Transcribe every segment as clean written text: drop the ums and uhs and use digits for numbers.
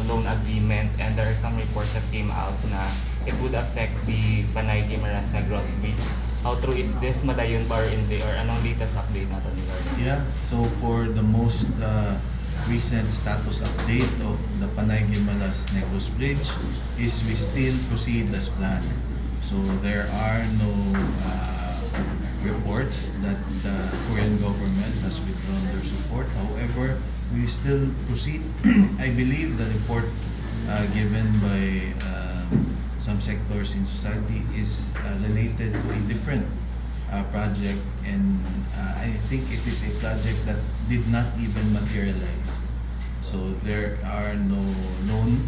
loan agreement, and there are some reports that came out na it would affect the Panay Guimaras Negros Bridge. How true is this? Madayon ba or hindi? Or anong latest update natin regarding? Yeah, so for the most recent status update of the Panay Guimaras Negros Bridge is we still proceed as planned. So there are no reports that the Korean government has withdrawn their support. However, we still proceed. I believe the report given by some sectors in society is related to a different project, and I think it is a project that did not even materialize. So there are no known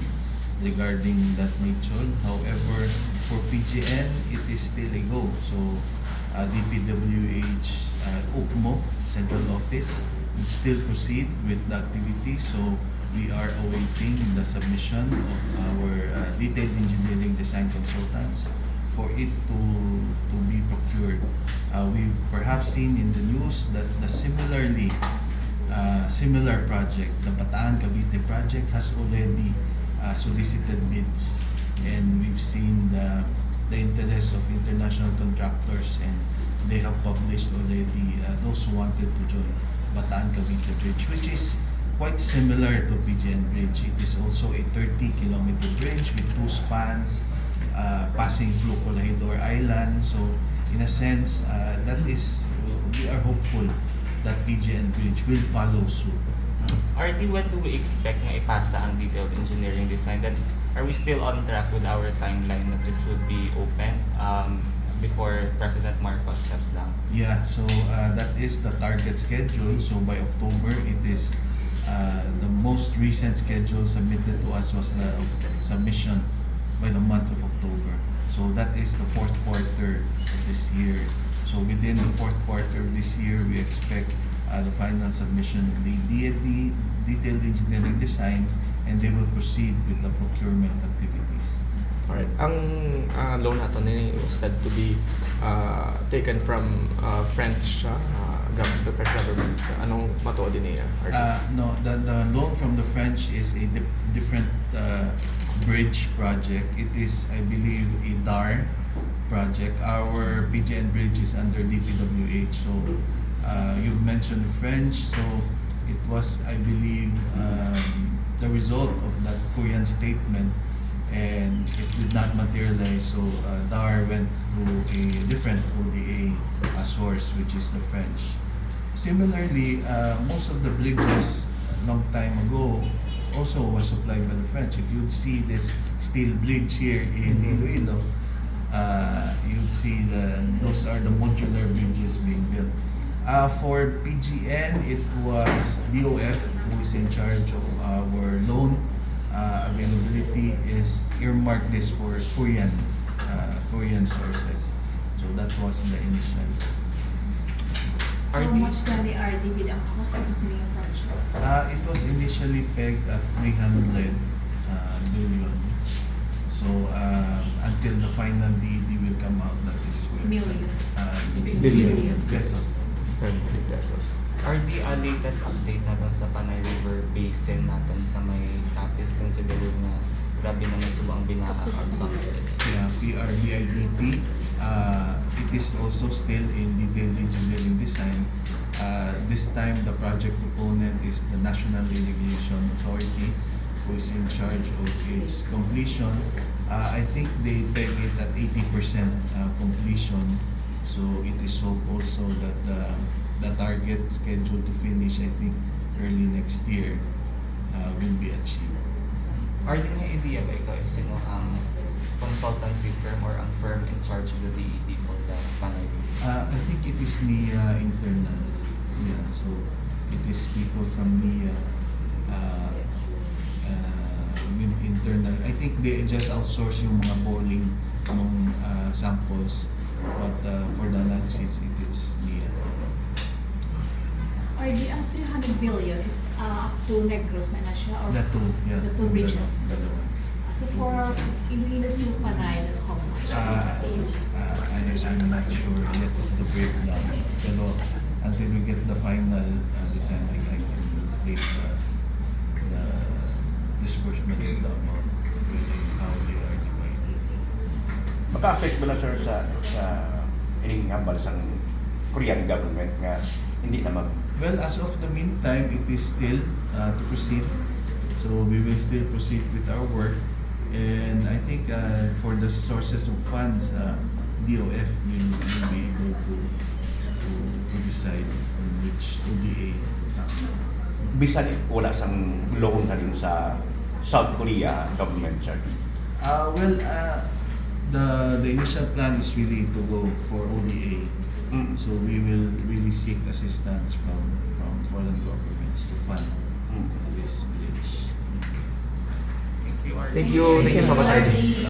regarding that nature. However, for PGN, it is still a go. So DPWH UPMO Central Office will still proceed with the activity. So we are awaiting the submission of our detailed engineering design consultants for it to be procured. We've perhaps seen in the news that the similar project, the Bataan Cavite project, has already solicited bids, and we've seen the interest of international contractors, and they have published already those who wanted to join Bataan Cavite Bridge, which is quite similar to PGN Bridge. It is also a 30-kilometer bridge with two spans passing through Colahidor Island. So in a sense, we are hopeful that PGN Bridge will follow suit. RD, when do we expect na ipasa ang detailed engineering design? Then are we still on track with our timeline that this would be open before President Marcos steps down? Yeah, so that is the target schedule. So by October, it is the most recent schedule submitted to us was the submission by the month of October. So that is the fourth quarter of this year. So within the fourth quarter of this year, we expect the final submission of the DND, detailed engineering design, and they will proceed with the procurement activities. Alright, ang loan nato ni was said to be taken from French the French government. Anong matuod din niya? No, the loan from the French is a different bridge project. It is, I believe, a DAR project. Our PGN bridge is under DPWH. So you've mentioned the French, so it was, I believe, the result of that Korean statement, and it did not materialize. So DAR went to a different ODA source, which is the French. Similarly, most of the bridges long time ago also was supplied by the French. If you'd see this steel bridge here in Iloilo, you'd see those are the modular bridges being built. For PGN, it was DOF who is in charge of our loan availability, is earmarked this for Korean sources. So that was the initial. How much can the RD with ang cost ng sining project? It was initially pegged at 300 billion. So until the final DED will come out, that is Million. Billion pesos. pesos. RD, latest update natin sa Panay River Basin natin sa may Capiz, considering na grabe naman subang binaha or something. Yeah, PRBIDP. It is also still in detailed engineering design. This time, the project proponent is the National Irrigation Authority, who is in charge of its completion. I think they peg it at 80% completion. So it is hope also that the target scheduled to finish, I think, early next year will be achieved. RD, may idea ba ikaw if sino ang consultancy firm or ang firm in charge of the DED for the Panay River? I think it is NIA internal. Yeah, so it is people from NIA with internal. I think they just outsource yung mga polling ng samples, but for the analysis, it is NIA. RD, ang 300 billion is up to Negros na siya? Or The two, yeah. The two bridges? Dalawa. So for Iloilo to Panay, that's how much? I'm not sure yet of the breakdown. Pero until we get the final design, I can state the disbursement of the amount, how they are divided. Maka-affect ba lang sir sa ining hambal sang Korean government nga hindi na mag Well, as of the meantime, it is still to proceed. So we will still proceed with our work. And I think for the sources of funds, DOF will be able to decide on which ODA to tap. bisan wala sang loan na rin sa South Korea government sir. Well, the initial plan is really to go for ODA. Mm. So we will really seek assistance from foreign governments to fund Mm. this bridge. Thank you, RD. Thank you so much, RD.